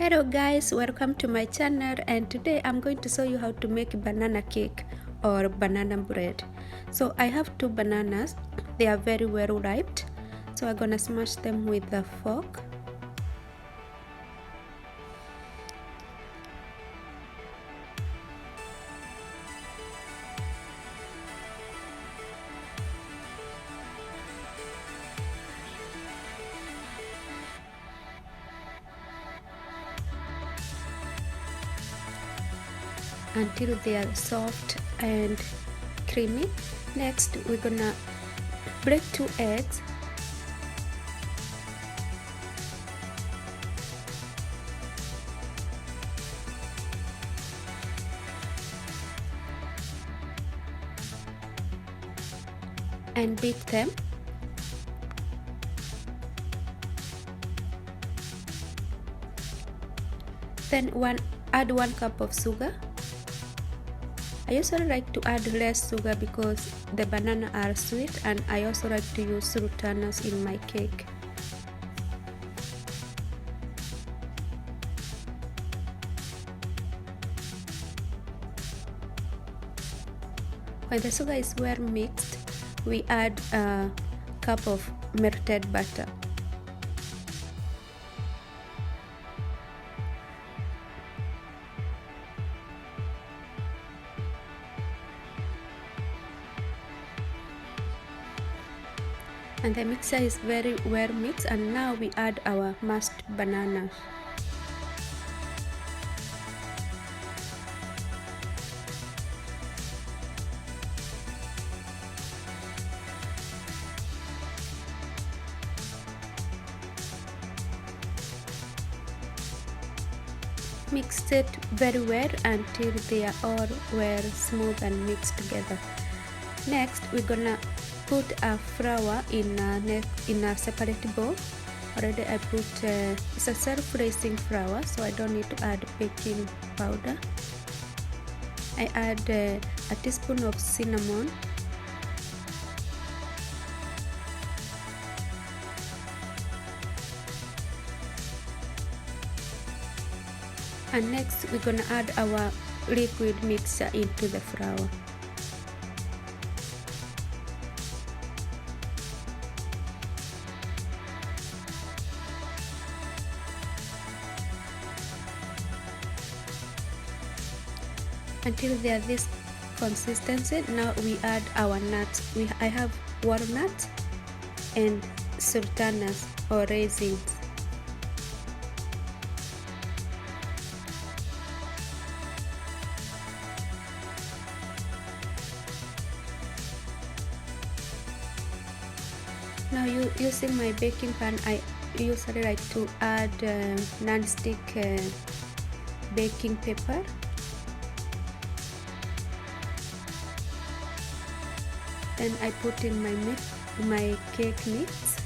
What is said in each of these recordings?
Hello guys, welcome to my channel, and today I'm going to show you how to make banana cake or banana bread. So I have two bananas. They are very well ripe, so I'm gonna smash them with a fork. Until they are soft and creamy. Next we're gonna break 2 eggs, and beat them. Then add 1 cup of sugar. I usually like to add less sugar because the banana are sweet, and I also like to use sultanas in my cake. When the sugar is well mixed, we add a cup of melted butter. And the mixture is very well mixed, and now we add our mashed bananas. Mix it very well until they are all well smooth and mixed together. Next we're gonna put a flour in a separate bowl. Already I put it's a self-raising flour, so I don't need to add baking powder. I add a teaspoon of cinnamon, and next we're gonna add our liquid mixture into the flour. Until they are this consistency. Now we add our nuts. I have walnuts and sultanas or raisins. Now using my baking pan, I usually like to add non-stick baking paper. Then I put in my cake mix.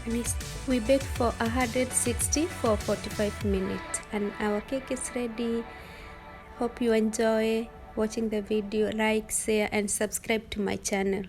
And we bake for 160 for 45 minutes, and our cake is ready. Hope you enjoy watching the video. Like, share and subscribe to my channel.